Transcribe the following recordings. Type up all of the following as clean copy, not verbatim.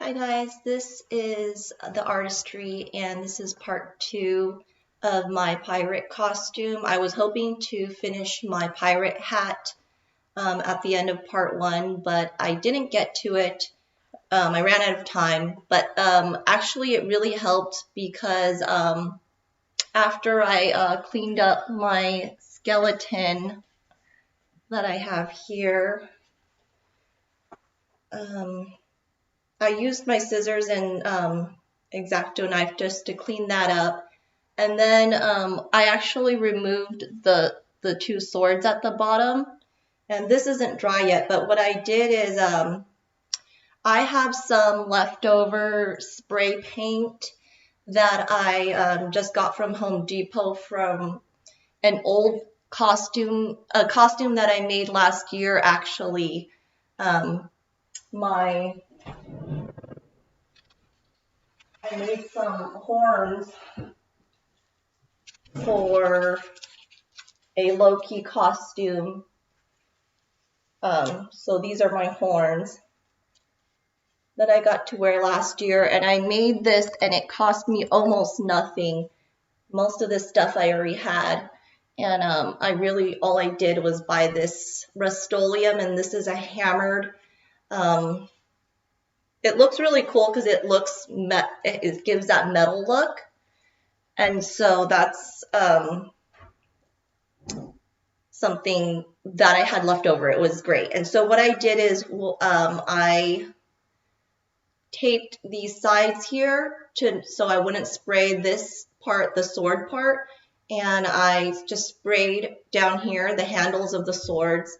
Hi guys, this is the artistry and this is part 2 of my pirate costume. I was hoping to finish my pirate hat at the end of part 1, but I didn't get to it. I ran out of time, but actually it really helped because after I cleaned up my skeleton that I have here, I used my scissors and X-Acto knife just to clean that up. And then I actually removed the two swords at the bottom. And this isn't dry yet, but what I did is I have some leftover spray paint that I just got from Home Depot from an old costume, a costume that I made last year actually. I made some horns for a low-key costume. So these are my horns that I got to wear last year, and I made this and it cost me almost nothing. Most of this stuff I already had, and all I did was buy this Rust-Oleum, and this is a hammered. It looks really cool because it gives that metal look, and so that's something that I had left over. It was great. And so what I did is I taped these sides here so I wouldn't spray this part, the sword part, and I just sprayed down here the handles of the swords.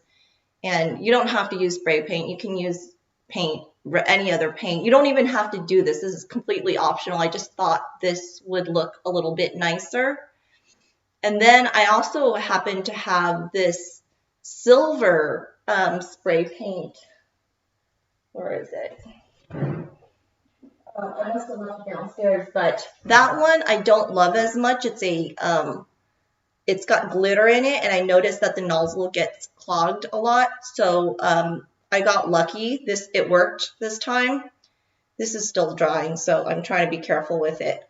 And you don't have to use spray paint. You can use paint, any other paint. You don't even have to do this. This is completely optional. I just thought this would look a little bit nicer. And then I also happen to have this silver spray paint. Where is it? I must have left it downstairs, but that one I don't love as much. It's got glitter in it, and I noticed that the nozzle gets clogged a lot. So I got lucky. It worked this time. This is still drying, so I'm trying to be careful with it.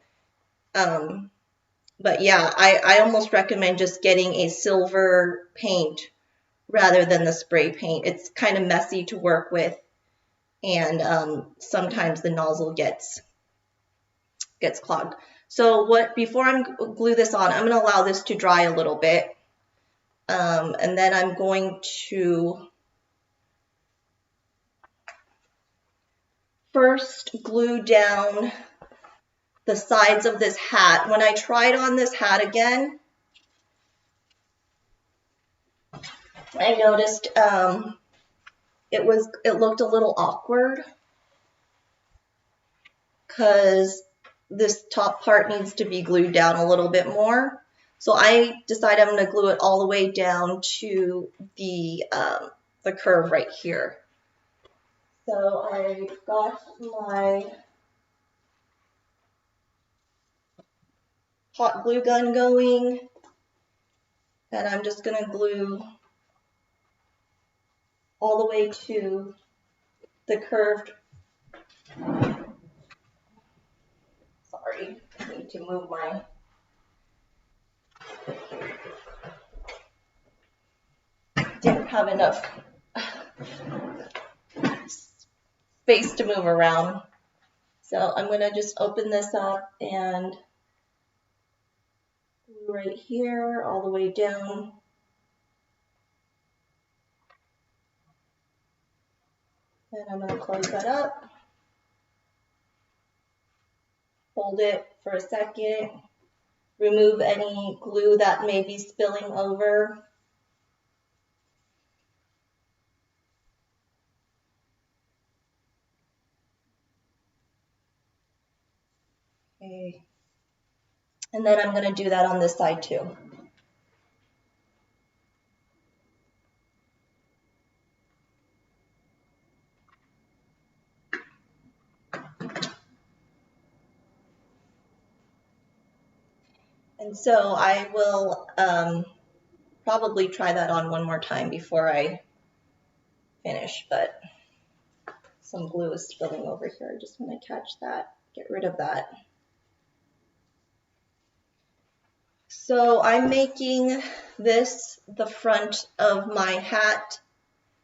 But yeah, I almost recommend just getting a silver paint rather than the spray paint. It's kind of messy to work with, and sometimes the nozzle gets clogged. So before I glue this on, I'm going to allow this to dry a little bit, and then I'm going to first glue down the sides of this hat. When I tried on this hat again, I noticed it looked a little awkward because this top part needs to be glued down a little bit more. So I decided I'm going to glue it all the way down to the curve right here. So I got my hot glue gun going, and I'm just going to glue all the way to the curved. Sorry, I need to move my. Didn't have enough space to move around. So I'm going to just open this up and glue right here all the way down. And I'm going to close that up. Hold it for a second. Remove any glue that may be spilling over. Okay. And then I'm going to do that on this side too. And so I will probably try that on one more time before I finish, but some glue is spilling over here. I just want to catch that, get rid of that. So I'm making this the front of my hat.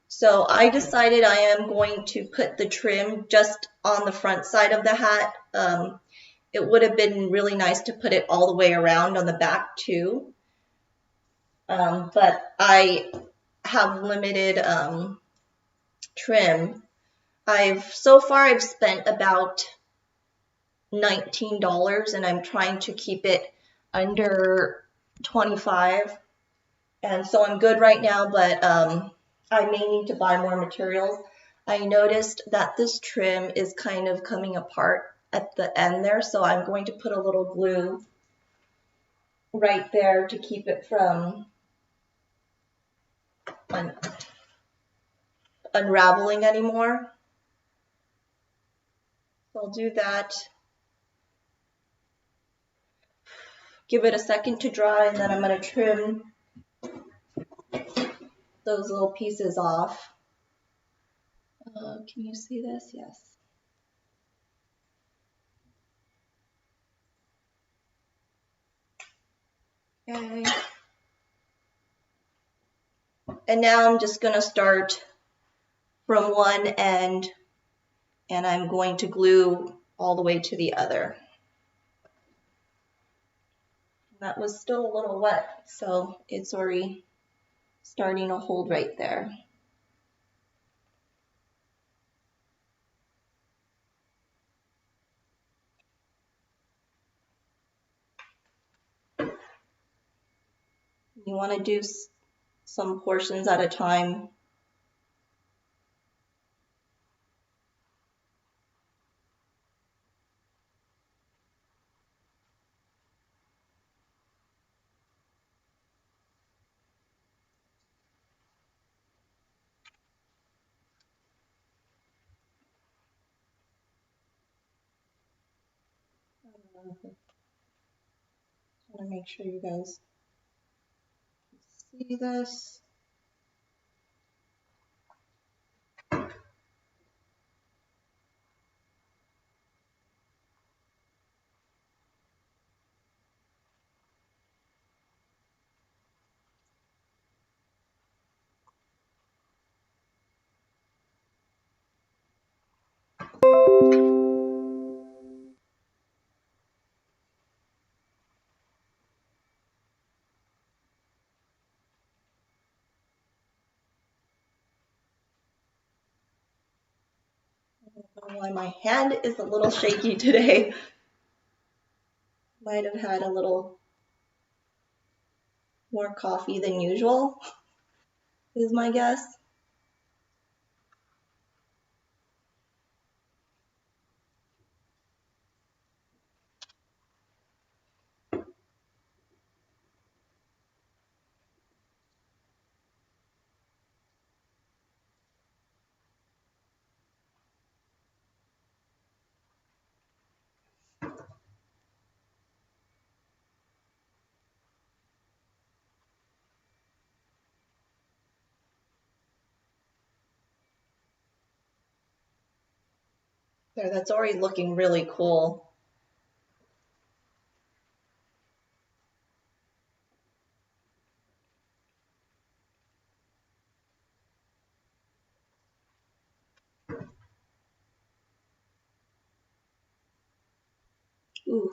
So I decided I am going to put the trim just on the front side of the hat. It would have been really nice to put it all the way around on the back too. But I have limited trim. So far I've spent about $19 and I'm trying to keep it under 25. And so I'm good right now, but I may need to buy more materials. I noticed that this trim is kind of coming apart at the end there, so I'm going to put a little glue right there to keep it from unraveling anymore. So I'll do that. Give it a second to dry, and then I'm going to trim those little pieces off. Can you see this? Yes. Okay. And now I'm just going to start from one end, and I'm going to glue all the way to the other. That was still a little wet, so it's already starting to hold right there. You want to do some portions at a time. I want to make sure you guys see this. I don't know why my hand is a little shaky today. Might have had a little more coffee than usual, is my guess. There, that's already looking really cool. Ooh,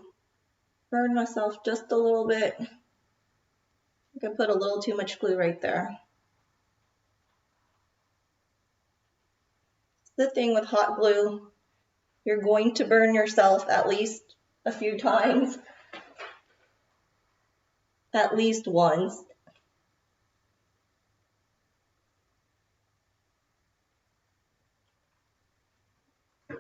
burned myself just a little bit. I think I put a little too much glue right there. The thing with hot glue, you're going to burn yourself at least a few times. At least once. You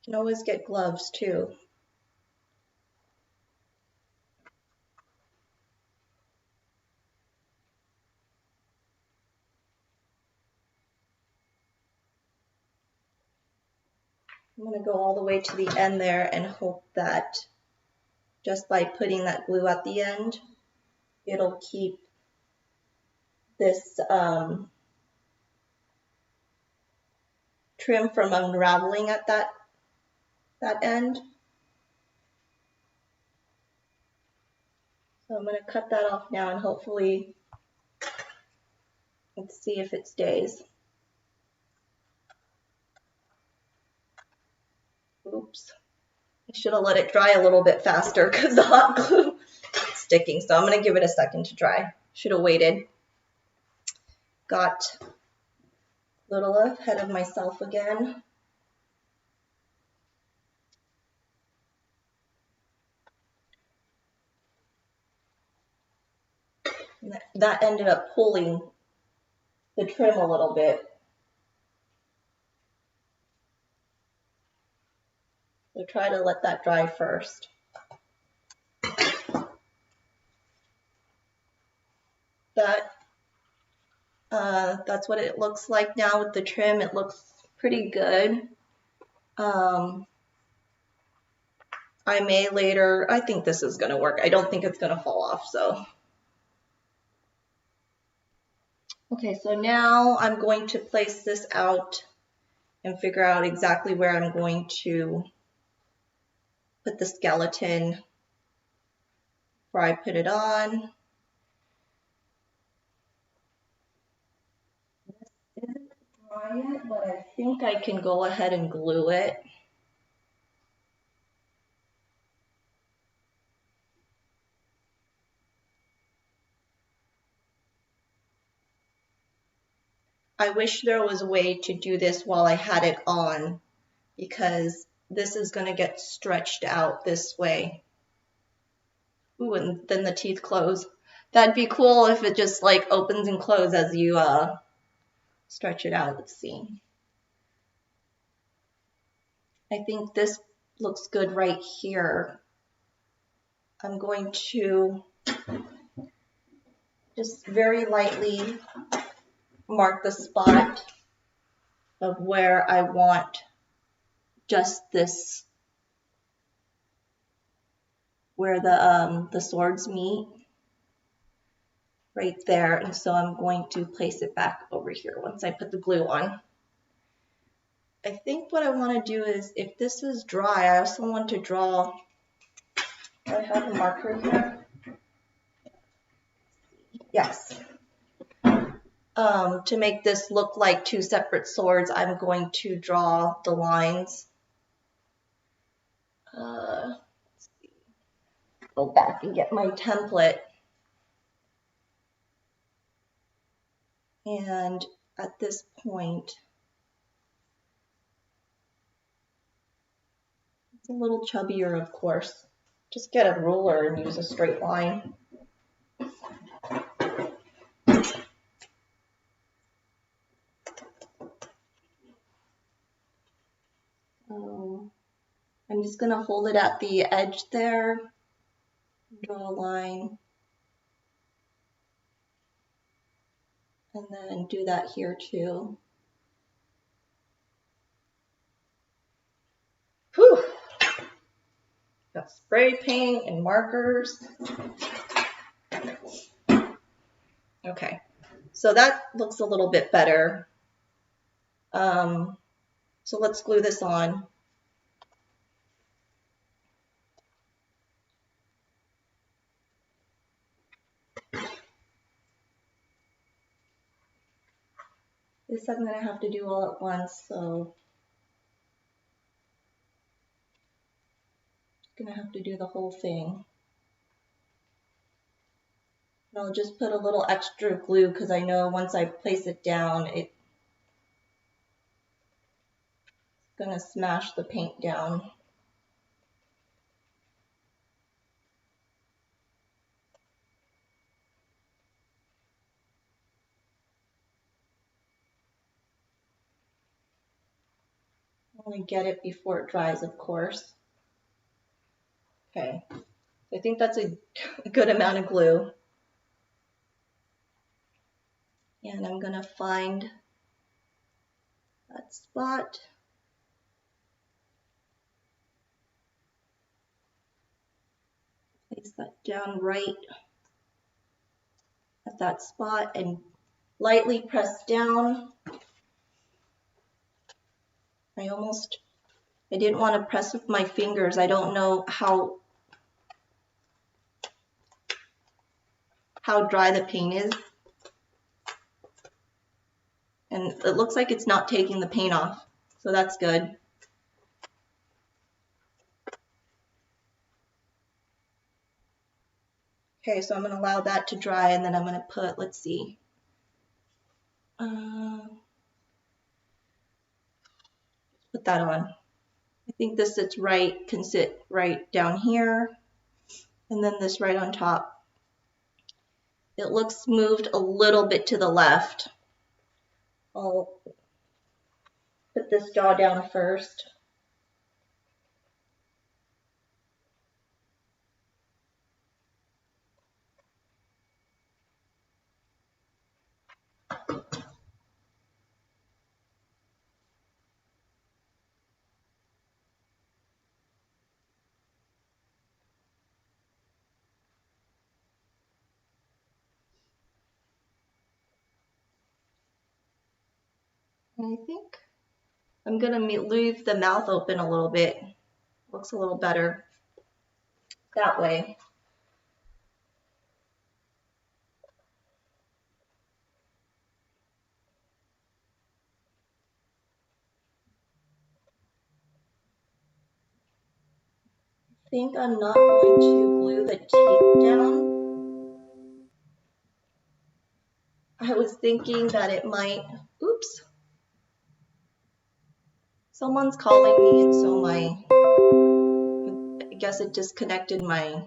can always get gloves too. I'm going to go all the way to the end there and hope that just by putting that glue at the end, It'll keep this trim from unraveling at that end. So I'm going to cut that off now and hopefully, let's see if it stays. Oops. I should have let it dry a little bit faster because the hot glue is sticking. So I'm going to give it a second to dry. Should have waited. Got a little ahead of myself again. And that ended up pulling the trim a little bit. So try to let that dry first. That's what it looks like now with the trim. It looks pretty good. I may later, I think this is going to work. I don't think it's going to fall off, so. Okay, so now I'm going to place this out and figure out exactly where I'm going to put the skeleton before I put it on. This isn't dry yet, but I think I can go ahead and glue it. I wish there was a way to do this while I had it on, because this is going to get stretched out this way. Ooh, and then the teeth close. That'd be cool if it just like opens and closes as you stretch it out. Let's see. I think this looks good right here. I'm going to just very lightly mark the spot of where I want just this, where the swords meet, right there. And so I'm going to place it back over here once I put the glue on. I think what I want to do is, if this is dry, I also want to draw, do I have a marker here? Yes. To make this look like two separate swords, I'm going to draw the lines. Let's see. Go back and get my template. And at this point, it's a little chubbier, of course. Just get a ruler and use a straight line. I'm just going to hold it at the edge there, draw a line, and then do that here too. Whew! Got spray paint and markers. Okay, so that looks a little bit better. So let's glue this on. This I'm going to have to do all at once, so I'm going to have to do the whole thing. And I'll just put a little extra glue because I know once I place it down, it's going to smash the paint down. I want to get it before it dries, of course. Okay, I think that's a good amount of glue. And I'm going to find that spot. Place that down right at that spot and lightly press down. I didn't want to press with my fingers. I don't know how dry the paint is. And it looks like it's not taking the paint off, so that's good. Okay, so I'm going to allow that to dry, and then I'm going to put, let's see, put that on. I think this sits right, can sit right down here, and then this right on top. It looks moved a little bit to the left. I'll put this jaw down first. And I think I'm going to leave the mouth open a little bit. Looks a little better that way. I think I'm not going to glue the tape down. I was thinking that it might, oops, someone's calling me, and so I guess it disconnected my,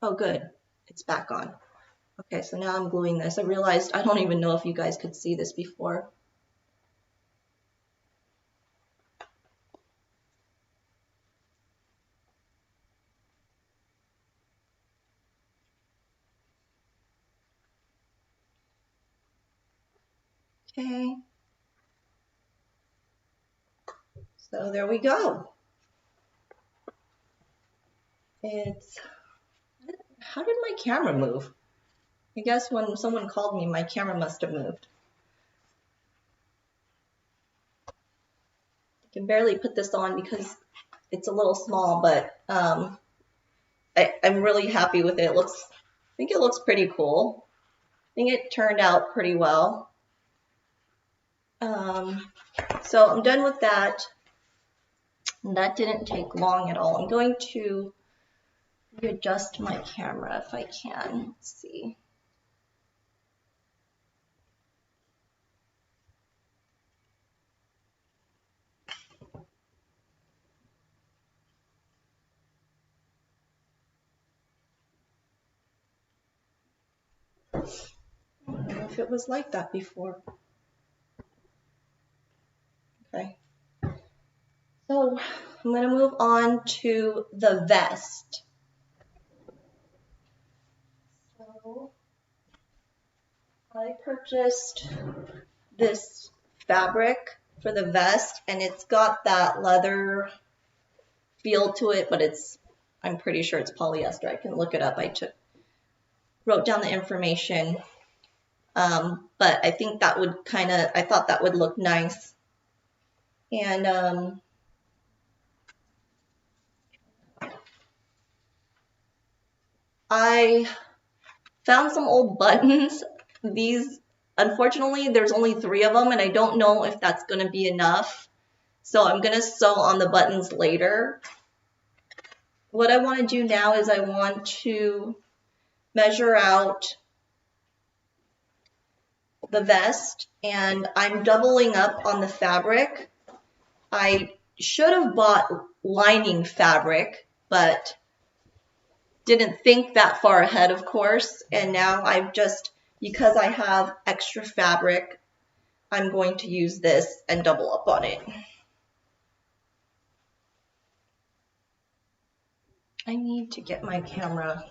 oh good, it's back on. Okay, so now I'm gluing this. I realized I don't even know if you guys could see this before. Okay, so there we go. How did my camera move? I guess when someone called me, my camera must have moved. I can barely put this on because it's a little small, but I'm really happy with it. I think it looks pretty cool. I think it turned out pretty well. So I'm done with that. And that didn't take long at all. I'm going to readjust my camera if I can. Let's see. I don't know if it was like that before. Okay. So I'm going to move on to the vest. So I purchased this fabric for the vest, and it's got that leather feel to it, but I'm pretty sure it's polyester. I can look it up. I wrote down the information, but I think that would I thought that would look nice. And I found some old buttons. These, unfortunately, there's only 3 of them, and I don't know if that's going to be enough. So I'm going to sew on the buttons later. What I want to do now is I want to measure out the vest, and I'm doubling up on the fabric. I should have bought lining fabric, but didn't think that far ahead, of course, and now because I have extra fabric, I'm going to use this and double up on it. I need to get my camera.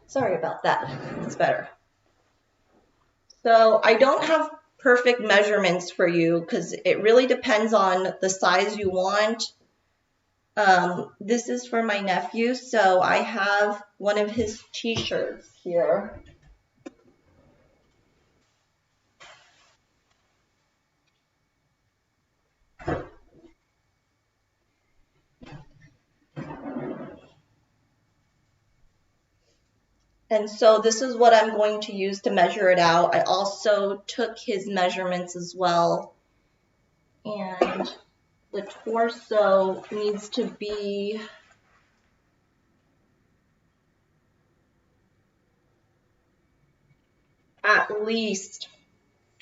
Sorry about that. It's better. So I don't have perfect measurements for you because it really depends on the size you want. This is for my nephew, so I have one of his t-shirts here. And so this is what I'm going to use to measure it out. I also took his measurements as well. And the torso needs to be at least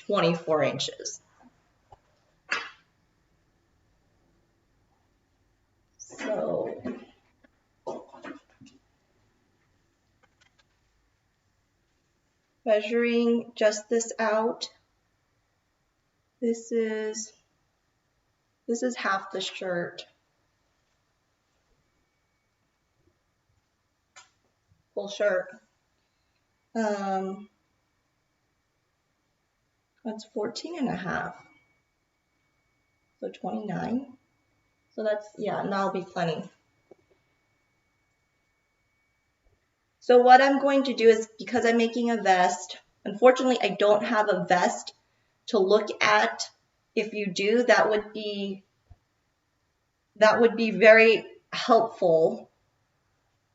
24 inches. So measuring just this out, this is half the shirt. Full shirt. That's 14 and a half. So 29. So that's, yeah, and that'll be plenty. So what I'm going to do is, because I'm making a vest, unfortunately I don't have a vest to look at. If you do, that would be very helpful,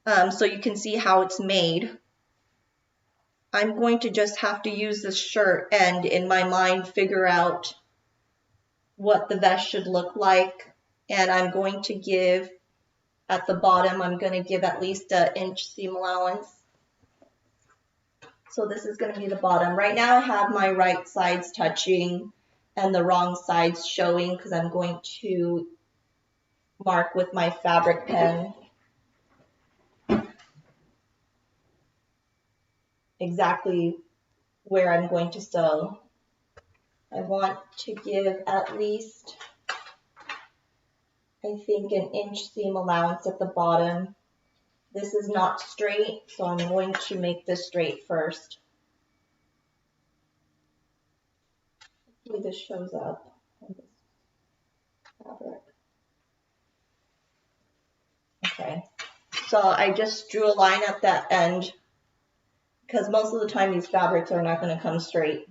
so you can see how it's made. I'm going to just have to use this shirt and in my mind figure out what the vest should look like, and I'm going to give at the bottom, I'm going to give at least an inch seam allowance. So this is going to be the bottom. Right now I have my right sides touching and the wrong sides showing because I'm going to mark with my fabric pen exactly where I'm going to sew. I want to give at least, I think, an inch seam allowance at the bottom. This is not straight, so I'm going to make this straight first. Hopefully this shows up on this fabric. Okay, so I just drew a line at that end because most of the time these fabrics are not going to come straight.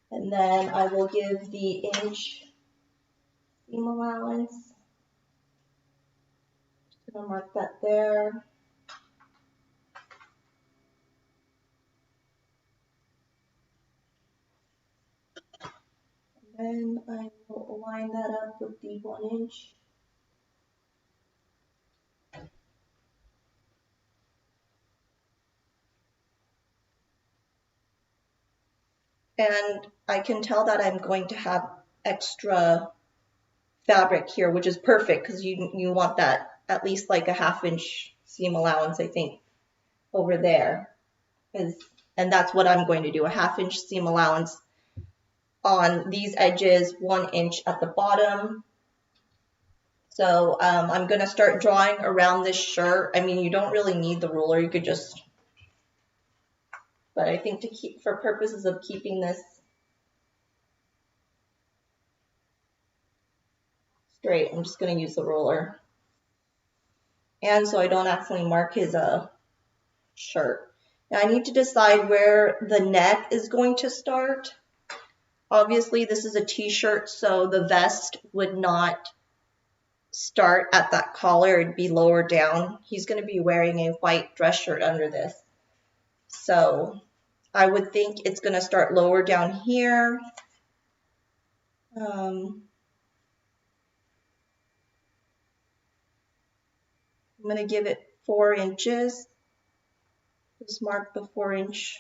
And then I will give the inch seam allowance. Just going to mark that there. And then I will align that up with the 1 inch. And I can tell that I'm going to have extra fabric here, which is perfect because you want that at least like a 1/2 inch seam allowance, I think, over there. And that's what I'm going to do, a 1/2 inch seam allowance on these edges, 1 inch at the bottom. So I'm going to start drawing around this shirt. I mean, you don't really need the ruler. You could just, but I think to keep, for purposes of keeping this straight, I'm just going to use the ruler. And so I don't accidentally mark his shirt. Now I need to decide where the neck is going to start. Obviously this is a t-shirt, so the vest would not start at that collar, it'd be lower down. He's going to be wearing a white dress shirt under this. So I would think it's going to start lower down here. I'm going to give it 4 inches. Just mark the 4 inch.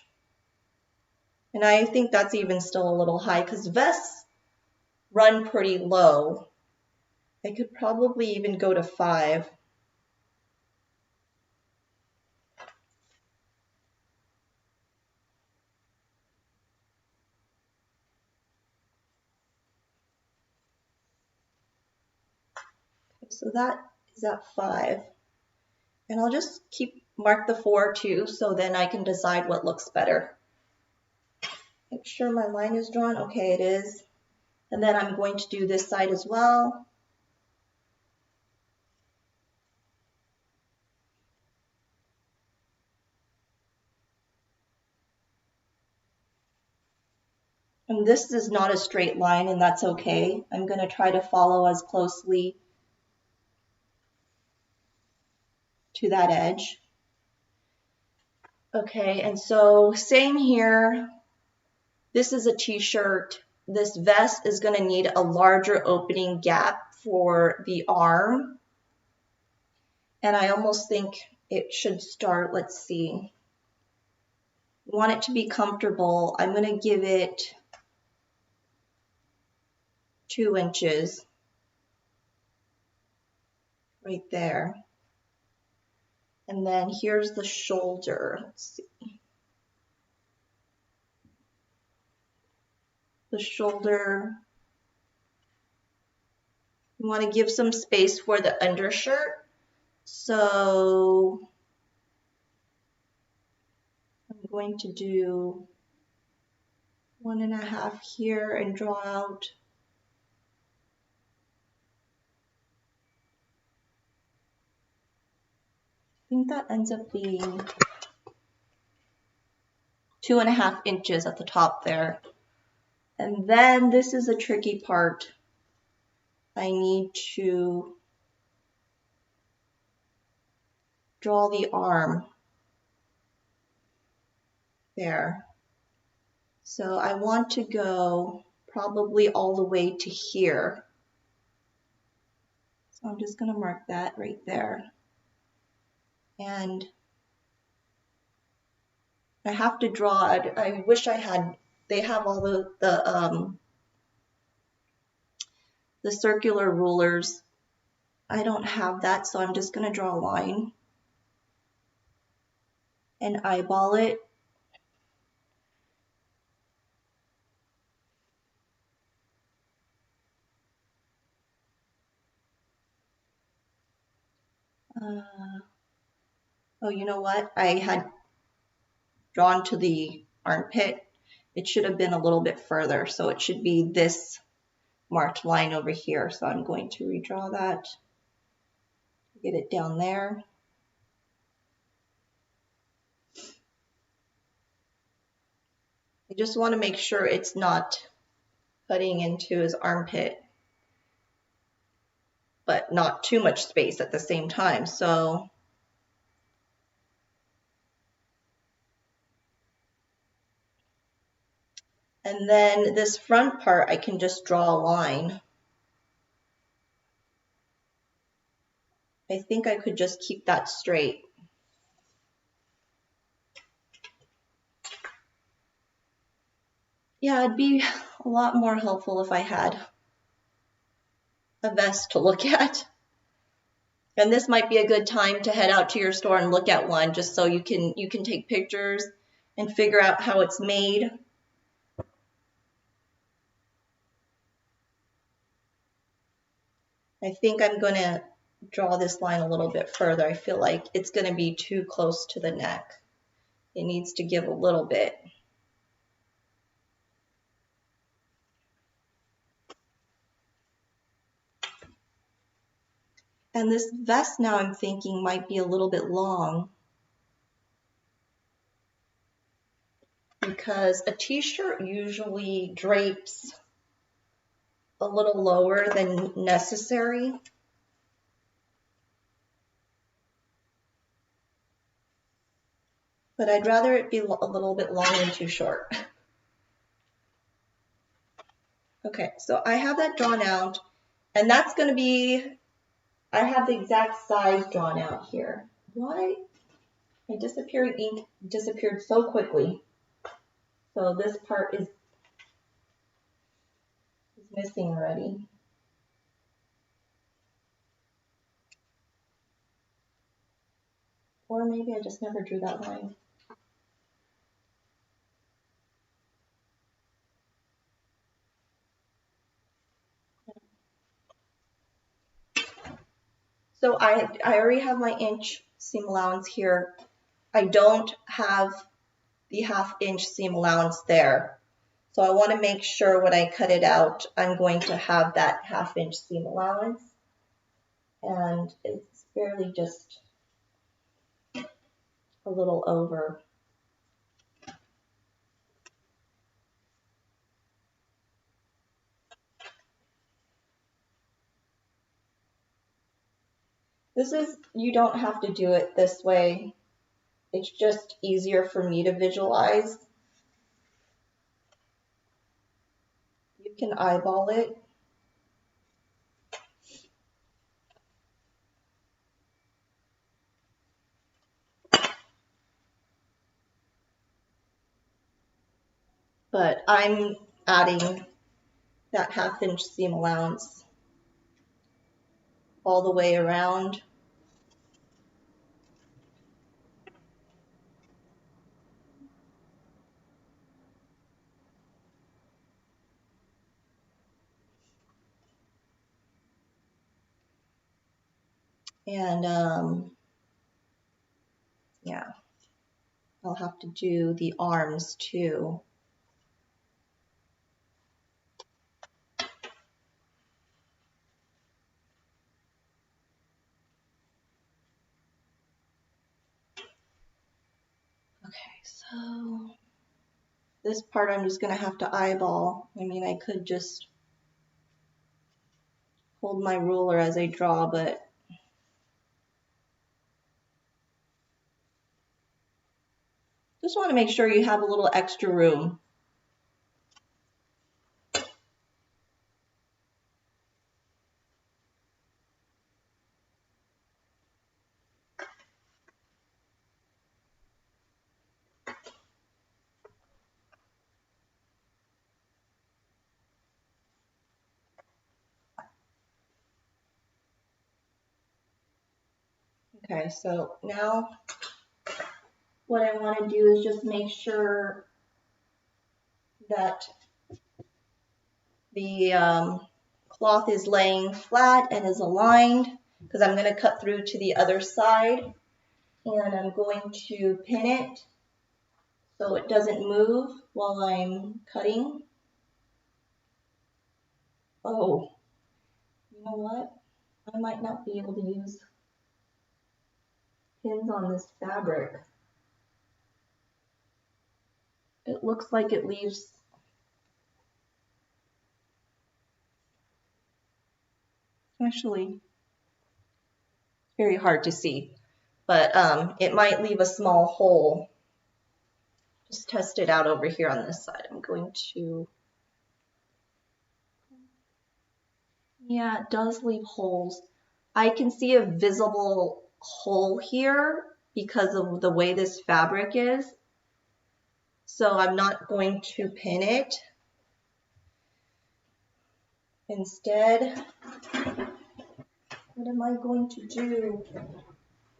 And I think that's even still a little high because vests run pretty low. I could probably even go to 5. So that is at 5. And I'll just mark the 4 too, so then I can decide what looks better. Make sure my line is drawn. Okay, it is. And then I'm going to do this side as well. And this is not a straight line, and that's okay. I'm going to try to follow as closely to that edge. Okay, and so same here. This is a t-shirt. This vest is going to need a larger opening gap for the arm. And I almost think it should start, let's see. I want it to be comfortable. I'm going to give it 2 inches right there. And then here's the shoulder. Let's see. The shoulder. You want to give some space for the undershirt. So I'm going to do 1.5 here and draw out. I think that ends up being 2.5 inches at the top there. And then this is a tricky part. I need to draw the arm there. So I want to go probably all the way to here. So I'm just going to mark that right there. And I have to draw, I wish I had, they have all the circular rulers. I don't have that, so I'm just going to draw a line and eyeball it. Oh, you know what? I had drawn to the armpit. It should have been a little bit further, so it should be this marked line over here. So I'm going to redraw that, get it down there. I just want to make sure it's not cutting into his armpit, but not too much space at the same time. So and then this front part, I can just draw a line. I think I could just keep that straight. Yeah, it'd be a lot more helpful if I had a vest to look at. And this might be a good time to head out to your store and look at one, just so you can take pictures and figure out how it's made. I think I'm going to draw this line a little bit further. I feel like it's going to be too close to the neck. It needs to give a little bit. And this vest now I'm thinking might be a little bit long, because a t-shirt usually drapes a little lower than necessary. But I'd rather it be a little bit long and too short. Okay, so I have that drawn out, and that's going to be, I have the exact size drawn out here. Why? My disappearing ink disappeared so quickly. So this part is missing already. Or maybe I just never drew that line. So I already have my inch seam allowance here. I don't have the 1/2 inch seam allowance there. So I want to make sure when I cut it out, I'm going to have that 1/2 inch seam allowance. And it's barely just a little over. You don't have to do it this way. It's just easier for me to visualize. You can eyeball it. But I'm adding that 1/2 inch seam allowance all the way around. And yeah, I'll have to do the arms too. Okay, so this part I'm just going to have to eyeball. I mean, I could just hold my ruler as I draw, but just want to make sure you have a little extra room. Okay, so now what I want to do is just make sure that the cloth is laying flat and is aligned, because I'm going to cut through to the other side, and I'm going to pin it so it doesn't move while I'm cutting. Oh, you know what? I might not be able to use pins on this fabric. It looks like it leaves actually very hard to see, but it might leave a small hole. Just test it out over here on this side. I'm going to, yeah, it does leave holes. I can see a visible hole here because of the way this fabric is. So I'm not going to pin it. Instead, what am I going to do?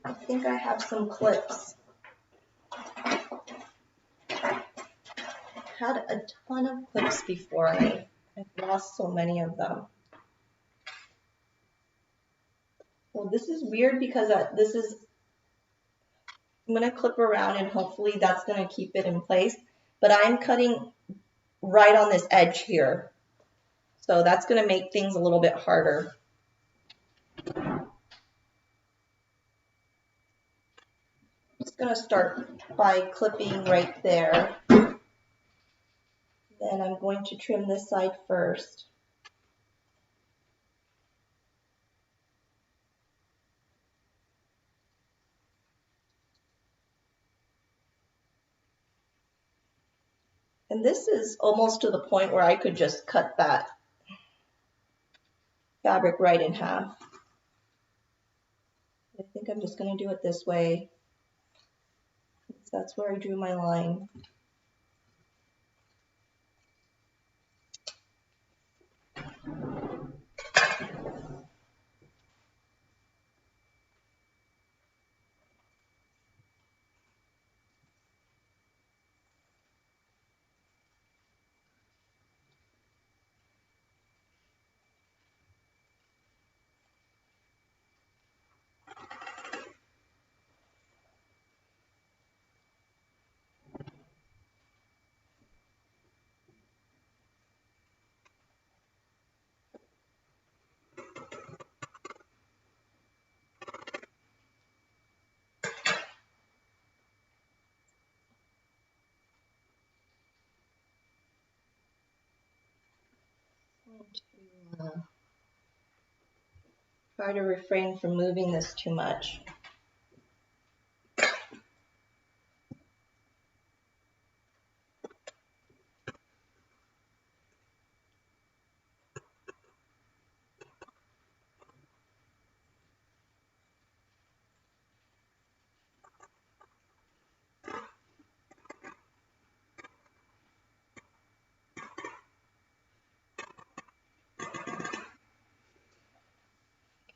I think I have some clips. I had a ton of clips before and I've lost so many of them. Well, this is weird because I'm going to clip around and hopefully that's going to keep it in place. But I'm cutting right on this edge here. So that's going to make things a little bit harder. I'm just going to start by clipping right there. Then I'm going to trim this side first. And this is almost to the point where I could just cut that fabric right in half. I think I'm just going to do it this way. That's where I drew my line. Try to refrain from moving this too much.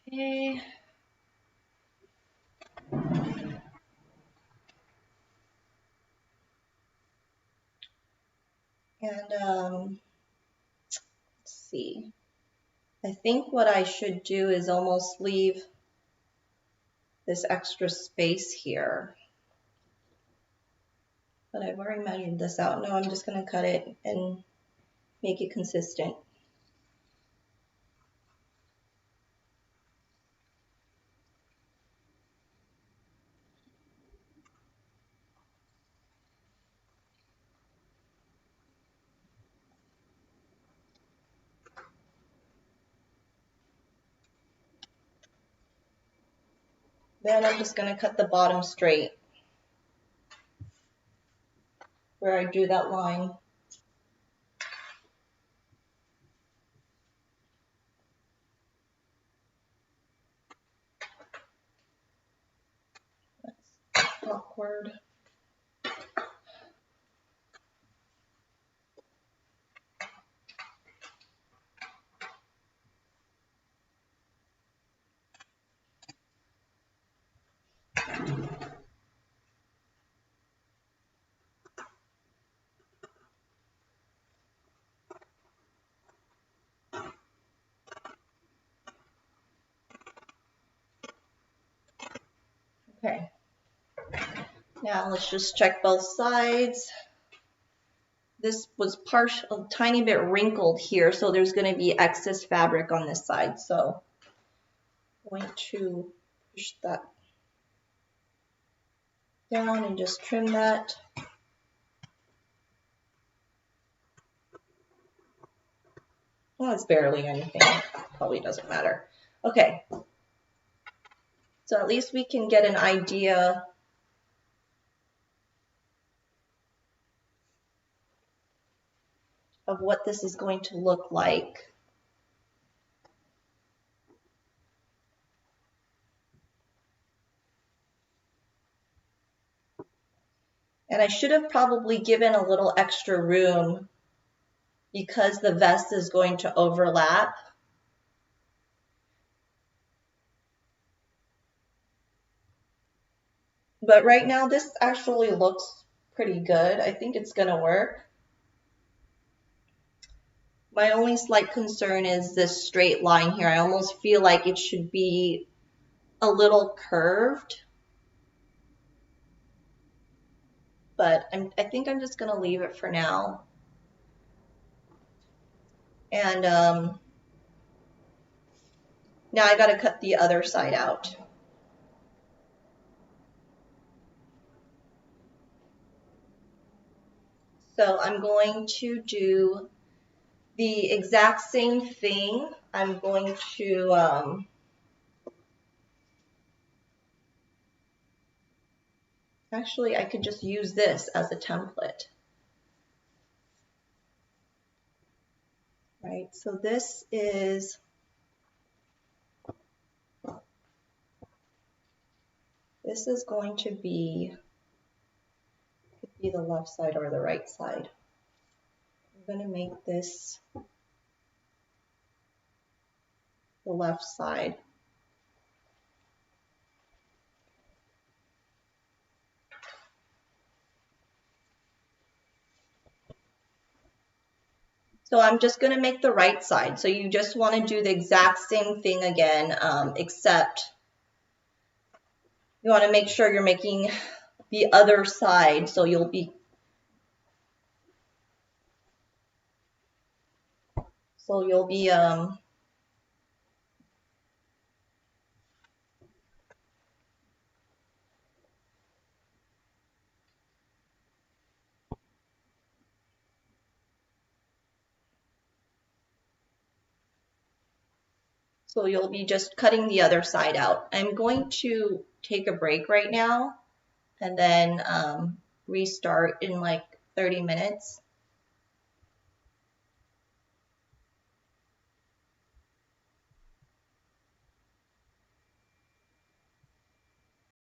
Okay. And let's see. I think what I should do is almost leave this extra space here. But I've already measured this out. No, I'm just going to cut it and make it consistent. Then I'm just going to cut the bottom straight where I drew that line. That's awkward. Okay. Now let's just check both sides. This was a tiny bit wrinkled here, so there's going to be excess fabric on this side. So I'm going to push that down and just trim that. Well, it's barely anything. Probably doesn't matter. Okay. So at least we can get an idea of what this is going to look like. And I should have probably given a little extra room because the vest is going to overlap. But right now this actually looks pretty good. I think it's going to work. My only slight concern is this straight line here. I almost feel like it should be a little curved. But I think I'm just going to leave it for now. And now I got to cut the other side out. So I'm going to do the exact same thing. I'm going to actually I could just use this as a template. Right, so this is going to be, could be the left side or the right side. I'm going to make this the left side. So I'm just going to make the right side. So you just want to do the exact same thing again, except you want to make sure you're making the other side. So you'll be So you'll be just cutting the other side out. I'm going to take a break right now and then restart in like 30 minutes.